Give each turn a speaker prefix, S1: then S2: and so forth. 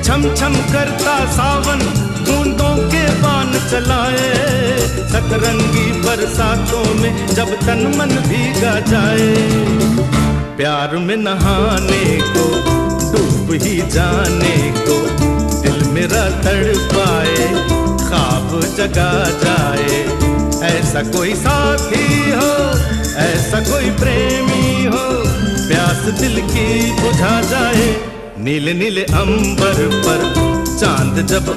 S1: छम छम करता सावन बूंदों के बान चलाए, सतरंगी बरसातों में जब तन मन भीगा जाए। प्यार में नहाने को, डूब ही जाने को, दिल मेरा तड़पाए, ख्वाब जगा जाए। ऐसा कोई साथी हो, ऐसा कोई प्रेमी हो, प्यास दिल की बुझा जाए। नीले नीले अंबर पर चांद जब